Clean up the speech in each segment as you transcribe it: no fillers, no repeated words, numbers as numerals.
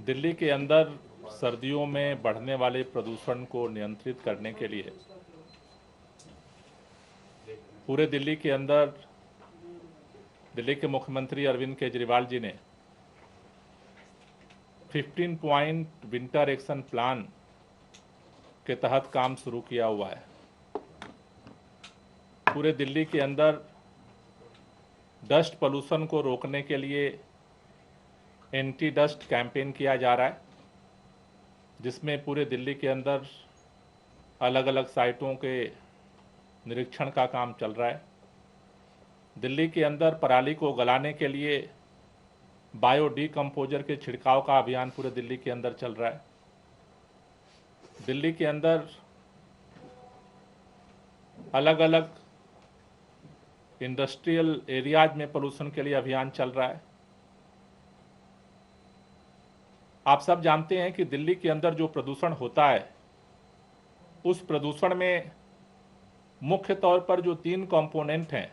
दिल्ली के अंदर सर्दियों में बढ़ने वाले प्रदूषण को नियंत्रित करने के लिए पूरे दिल्ली के अंदर दिल्ली के मुख्यमंत्री अरविंद केजरीवाल जी ने 15 पॉइंट विंटर एक्शन प्लान के तहत काम शुरू किया हुआ है। पूरे दिल्ली के अंदर डस्ट पोल्यूशन को रोकने के लिए एंटी डस्ट कैंपेन किया जा रहा है, जिसमें पूरे दिल्ली के अंदर अलग अलग साइटों के निरीक्षण का काम चल रहा है। दिल्ली के अंदर पराली को गलाने के लिए बायो डीकम्पोजर के छिड़काव का अभियान पूरे दिल्ली के अंदर चल रहा है। दिल्ली के अंदर अलग अलग इंडस्ट्रियल एरियाज में पोल्यूशन के लिए अभियान चल रहा है। आप सब जानते हैं कि दिल्ली के अंदर जो प्रदूषण होता है, उस प्रदूषण में मुख्य तौर पर जो 3 कंपोनेंट हैं,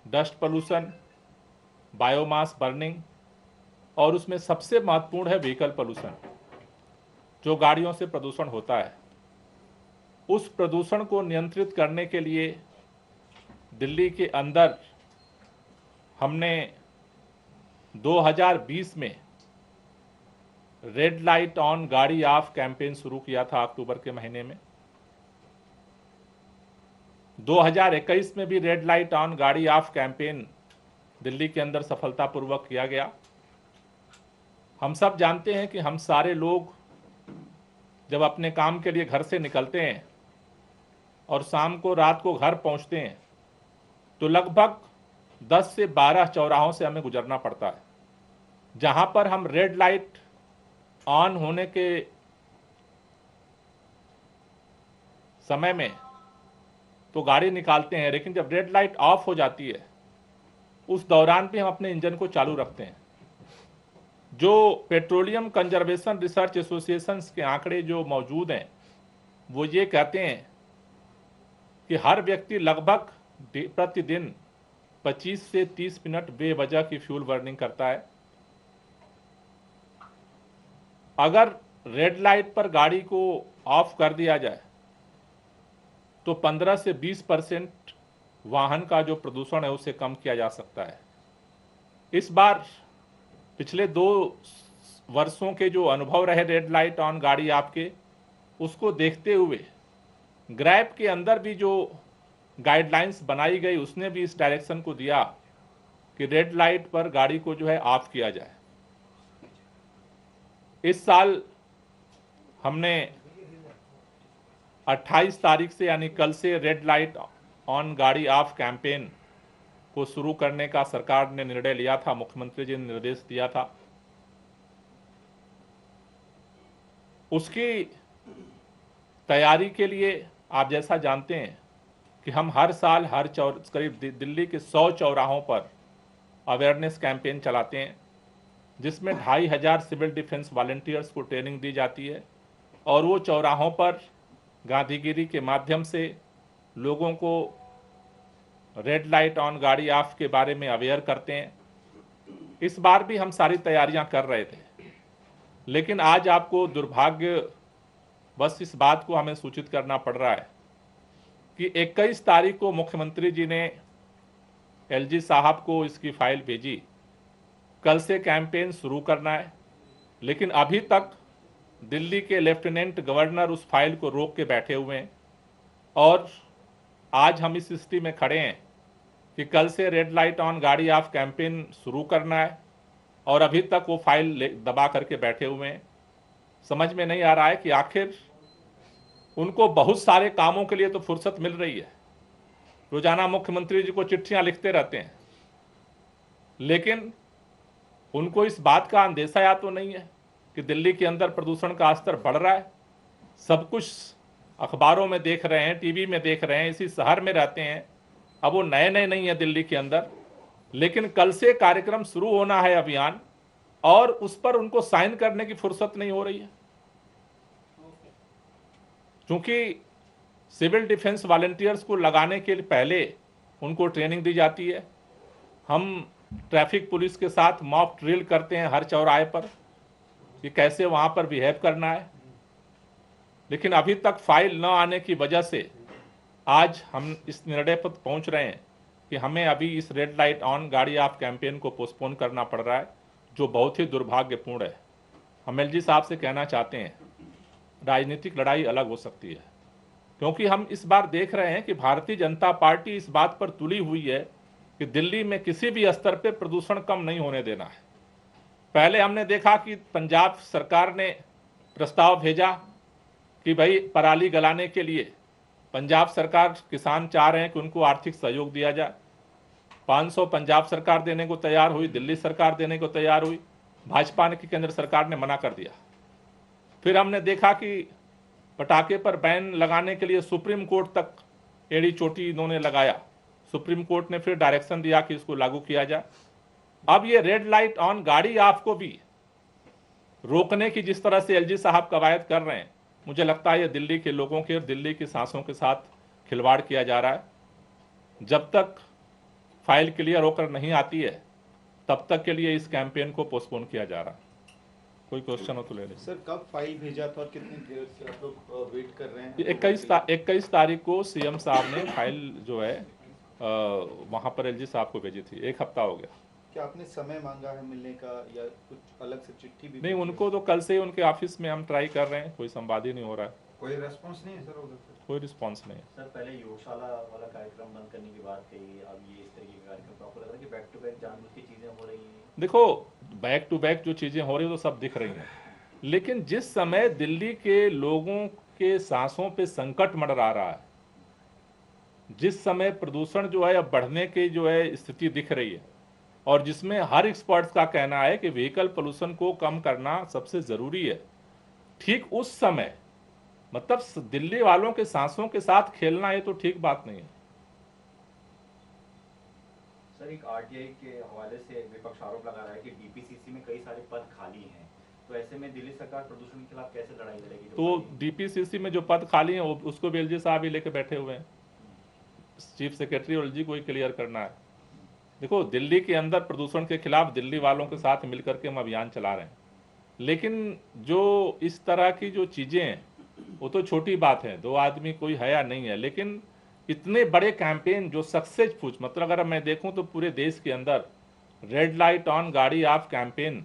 डस्ट पोल्यूशन, बायोमास बर्निंग और उसमें सबसे महत्वपूर्ण है व्हीकल पोल्यूशन, जो गाड़ियों से प्रदूषण होता है। उस प्रदूषण को नियंत्रित करने के लिए दिल्ली के अंदर हमने 2020 में रेड लाइट ऑन गाड़ी ऑफ कैंपेन शुरू किया था अक्टूबर के महीने में। 2021 में भी रेड लाइट ऑन गाड़ी ऑफ कैंपेन दिल्ली के अंदर सफलतापूर्वक किया गया। हम सब जानते हैं कि हम सारे लोग जब अपने काम के लिए घर से निकलते हैं और शाम को रात को घर पहुंचते हैं तो लगभग 10 से 12 चौराहों से हमें गुजरना पड़ता है, जहां पर हम रेड लाइट ऑन होने के समय में तो गाड़ी निकालते हैं, लेकिन जब रेड लाइट ऑफ हो जाती है उस दौरान भी हम अपने इंजन को चालू रखते हैं। जो पेट्रोलियम कंजर्वेशन रिसर्च एसोसिएशन के आंकड़े जो मौजूद हैं, वो ये कहते हैं कि हर व्यक्ति लगभग प्रतिदिन 25 से 30 मिनट बेवजह की फ्यूल बर्निंग करता है। अगर रेड लाइट पर गाड़ी को ऑफ कर दिया जाए तो 15 से 20% वाहन का जो प्रदूषण है उसे कम किया जा सकता है। इस बार पिछले 2 वर्षों के जो अनुभव रहे रेड लाइट ऑन गाड़ी आपके, उसको देखते हुए ग्रैब के अंदर भी जो गाइडलाइंस बनाई गई उसने भी इस डायरेक्शन को दिया कि रेड लाइट पर गाड़ी को जो है ऑफ किया जाए। इस साल हमने 28 तारीख से यानी कल से रेड लाइट ऑन गाड़ी ऑफ कैंपेन को शुरू करने का सरकार ने निर्णय लिया था, मुख्यमंत्री जी ने निर्देश दिया था। उसकी तैयारी के लिए आप जैसा जानते हैं कि हम हर साल करीब दिल्ली के 100 चौराहों पर अवेयरनेस कैंपेन चलाते हैं, जिसमें 2500 सिविल डिफेंस वॉलंटियर्स को ट्रेनिंग दी जाती है और वो चौराहों पर गांधीगिरी के माध्यम से लोगों को रेड लाइट ऑन गाड़ी ऑफ के बारे में अवेयर करते हैं। इस बार भी हम सारी तैयारियां कर रहे थे, लेकिन आज आपको दुर्भाग्य बस इस बात को हमें सूचित करना पड़ रहा है कि 21 तारीख को मुख्यमंत्री जी ने एलजी साहब को इसकी फाइल भेजी, कल से कैंपेन शुरू करना है, लेकिन अभी तक दिल्ली के लेफ्टिनेंट गवर्नर उस फाइल को रोक के बैठे हुए हैं और आज हम इस स्थिति में खड़े हैं कि कल से रेड लाइट ऑन गाड़ी ऑफ कैंपेन शुरू करना है और अभी तक वो फाइल दबा करके बैठे हुए हैं। समझ में नहीं आ रहा है कि आखिर उनको बहुत सारे कामों के लिए तो फुर्सत मिल रही है, रोजाना मुख्यमंत्री जी को चिट्ठियां लिखते रहते हैं, लेकिन उनको इस बात का अंदेशा या तो नहीं है कि दिल्ली के अंदर प्रदूषण का स्तर बढ़ रहा है। सब कुछ अखबारों में देख रहे हैं, टीवी में देख रहे हैं, इसी शहर में रहते हैं। अब वो नए नए नहीं है दिल्ली के अंदर, लेकिन कल से कार्यक्रम शुरू होना है अभियान और उस पर उनको साइन करने की फुर्सत नहीं हो रही है, क्योंकि सिविल डिफेंस वॉलंटियर्स को लगाने के पहले उनको ट्रेनिंग दी जाती है। हम ट्रैफिक पुलिस के साथ मॉक ड्रिल करते हैं हर चौराहे पर, कि कैसे वहाँ पर बिहेव करना है, लेकिन अभी तक फाइल न आने की वजह से आज हम इस निर्णय पर पहुंच रहे हैं कि हमें अभी इस रेड लाइट ऑन गाड़ी ऑफ कैंपेन को पोस्टपोन करना पड़ रहा है, जो बहुत ही दुर्भाग्यपूर्ण है। हम एलजी साहब से कहना चाहते हैं, राजनीतिक लड़ाई अलग हो सकती है, क्योंकि हम इस बार देख रहे हैं कि भारतीय जनता पार्टी इस बात पर तुली हुई है कि दिल्ली में किसी भी स्तर पर प्रदूषण कम नहीं होने देना है। पहले हमने देखा कि पंजाब सरकार ने प्रस्ताव भेजा कि भाई पराली गलाने के लिए पंजाब सरकार, किसान चाह रहे हैं कि उनको आर्थिक सहयोग दिया जाए। 500 पंजाब सरकार देने को तैयार हुई, दिल्ली सरकार देने को तैयार हुई, भाजपा ने की केंद्र सरकार ने मना कर दिया। फिर हमने देखा कि पटाखे पर बैन लगाने के लिए सुप्रीम कोर्ट तक एड़ी चोटी इन्होंने लगाया। सुप्रीम कोर्ट ने फिर डायरेक्शन दिया कि इसको लागू किया जाए। अब ये रेड लाइट ऑन गाड़ी आपको भी रोकने की जिस तरह से एलजी साहब कवायद कर रहे हैं, मुझे लगता है ये दिल्ली के लोगों के और दिल्ली की सांसों के साथ खिलवाड़ किया जा रहा है। जब तक फाइल क्लियर होकर नहीं आती है, तब तक के लिए इस कैंपेन को पोस्टपोन किया जा रहा है। कोई क्वेश्चन हो तो ले लें। सर, कब फाइल भेजा था और कितनी देर से आप लोग वेट कर रहे हैं? 21 तारीख को सीएम साहब ने फाइल जो है वहाँ पर एलजी साहब को भेजी थी। 1 हफ्ता हो गया। क्या आपने समय मांगा है मिलने का या कुछ अलग से चिट्ठी भी? नहीं, उनको तो कल से ही उनके ऑफिस में हम ट्राई कर रहे हैं, कोई संवाद ही नहीं हो रहा है। कोई रेस्पॉन्स नहीं है सर उधर से? कोई रिस्पॉन्स नहीं है सर। पहले योगशाला वाला कार्यक्रम बंद करने की बात कही, अब ये इस तरीके का कार्यक्रम, तो आपको लग रहा है कि बैक टू बैक जानबूझ की चीजें हो रही हैं? देखो, बैक टू बैक जो चीजें हो रही है तो सब दिख रही हैं, लेकिन जिस समय दिल्ली के लोगों के सांसों पे संकट मंडरा रहा है, जिस समय प्रदूषण जो है अब बढ़ने की जो है स्थिति दिख रही है, और जिसमें हर एक्सपर्ट्स का कहना है कि व्हीकल पोल्यूशन को कम करना सबसे जरूरी है, ठीक उस समय मतलब दिल्ली वालों के सांसों के साथ खेलना, ये तो ठीक बात नहीं है। सर, एक आरटीआई के हवाले से विपक्ष आरोप लगा रहा है कि डीपीसीसी में कई सारे पद खाली हैं, तो ऐसे में दिल्ली सरकार प्रदूषण के खिलाफ कैसे लड़ाई लड़ेगी? तो डीपीसीसी में जो पद खाली हैं उसको भी एलजी साहब ही लेके बैठे हुए हैं। चीफ सेक्रेटरी और एलजी को ही क्लियर करना है। देखो, दिल्ली के अंदर प्रदूषण के खिलाफ दिल्ली वालों के साथ मिलकर के हम अभियान चला रहे हैं, लेकिन जो इस तरह की जो चीजें हैं वो तो छोटी बात है, 2 आदमी कोई है या नहीं है, लेकिन इतने बड़े कैंपेन जो सक्सेसफुल, मतलब अगर मैं देखूं तो पूरे देश के अंदर रेड लाइट ऑन गाड़ी ऑफ कैंपेन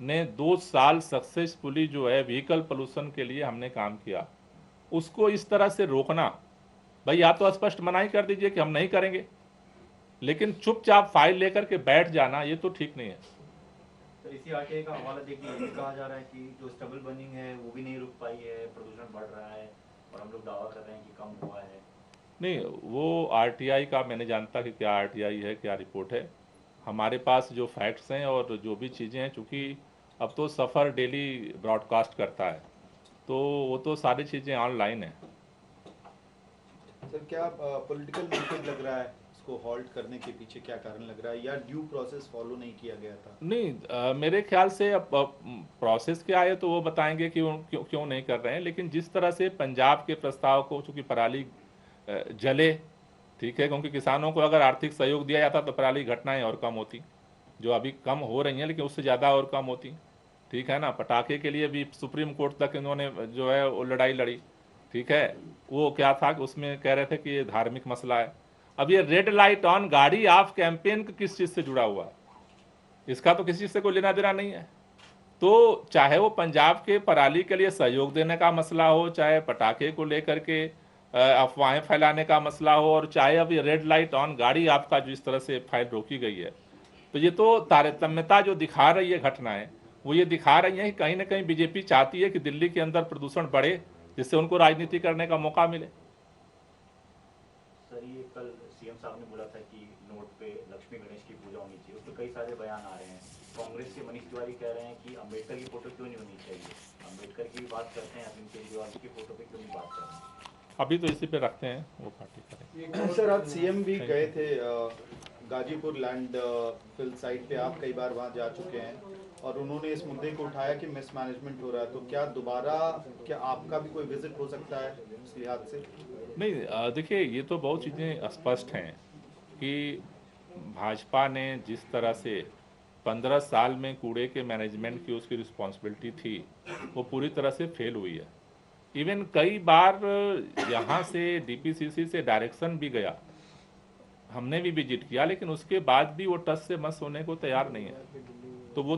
ने 2 साल सक्सेसफुली जो है व्हीकल पोल्यूशन के लिए हमने काम किया, उसको इस तरह से रोकना, भाई या तो स्पष्ट मनाही कर दीजिए कि हम नहीं करेंगे, लेकिन चुपचाप फाइल लेकर के बैठ जाना ये तो ठीक नहीं है। तो इसी आरटीआई का हवाला देखिए, ये कहा जा रहा है कि जो स्टबल बर्निंग है वो भी नहीं रुक पाई है, प्रदूषण बढ़ रहा है, और हम लोग दावा कर रहे हैं कि कम हुआ है। नहीं, वो आरटीआई का मैंने जानता कि क्या आरटीआई है, क्या रिपोर्ट है। हमारे पास जो फैक्ट्स हैं और जो भी चीज़ें हैं, चूँकि अब तो सफ़र डेली ब्रॉडकास्ट करता है, तो वो तो सारी चीज़ें ऑनलाइन है। सर, क्या पॉलिटिकल मोटिव लग रहा है इसको हॉल्ट करने के पीछे? क्या कारण लग रहा है, या ड्यू प्रोसेस फॉलो नहीं किया गया था? नहीं, मेरे ख्याल से अब प्रोसेस क्या है तो वो बताएंगे कि क्यों नहीं कर रहे हैं, लेकिन जिस तरह से पंजाब के प्रस्ताव को, चूँकि पराली जले, ठीक है, क्योंकि किसानों को अगर आर्थिक सहयोग दिया जाता तो पराली घटनाएं और कम होती, जो अभी कम हो रही हैं लेकिन उससे ज़्यादा और कम होती, ठीक है ना। पटाखे के लिए भी सुप्रीम कोर्ट तक इन्होंने जो है वो लड़ाई लड़ी, ठीक है। वो क्या था कि उसमें कह रहे थे कि ये धार्मिक मसला है। अब ये रेड लाइट ऑन गाड़ी ऑफ कैंपेन किस चीज़ से जुड़ा हुआ है, इसका तो किसी चीज़ से कोई लेना देना नहीं है। तो चाहे वो पंजाब के पराली के लिए सहयोग देने का मसला हो, चाहे पटाखे को लेकर के अफवाहें फैलाने का मसला हो, और चाहे अब ये रेड लाइट ऑन गाड़ी आपका जो इस तरह से फाइल रोकी गई है, तो ये तो तारतम्यता जो दिखा रही है घटनाएं, वो ये दिखा रही है कि कहीं ना कहीं बीजेपी चाहती है कि दिल्ली के अंदर प्रदूषण बढ़े, जिससे उनको राजनीति करने का मौका मिले। सर, ये कल सीएम साहब ने बोला था कि नोट पे लक्ष्मी गणेश की पूजा होनी चाहिए, उस पर कई सारे बयान आ रहे हैं। कांग्रेस के मनीष तिवारी कह रहे हैं कि अम्बेडकर की फोटो क्यों नहीं होनी चाहिए, अम्बेडकर की भी बात करते हैं, अरविंद केजरीवाल की फोटो पे क्यों नहीं बात कर रहे हैं? अभी तो इसी पे रखते हैं, वो पार्टी करें। सर, आज सीएम भी गए थे गाजीपुर लैंड फिल साइट पे, आप कई बार वहां जा चुके हैं, और उन्होंने इस मुद्दे को उठाया कि मिसमैनेजमेंट हो रहा है, तो क्या दोबारा क्या आपका भी कोई विजिट हो सकता है इस लिहाज से? नहीं, देखिए, ये तो बहुत चीज़ें स्पष्ट हैं कि भाजपा ने जिस तरह से 15 साल में कूड़े के मैनेजमेंट की उसकी रिस्पॉन्सिबिलिटी थी वो पूरी तरह से फेल हुई है। इवन कई बार यहाँ से डीपीसीसी से डायरेक्शन भी गया, हमने भी विजिट किया, लेकिन उसके बाद भी वो टस से मस होने को तैयार नहीं है। तो वो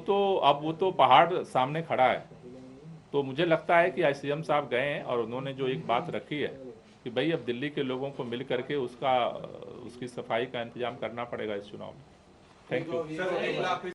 तो पहाड़ सामने खड़ा है। तो मुझे लगता है कि ICM साहब गए हैं और उन्होंने जो एक बात रखी है कि भाई अब दिल्ली के लोगों को मिल करके उसकी सफाई का इंतजाम करना पड़ेगा इस चुनाव में। Thank you.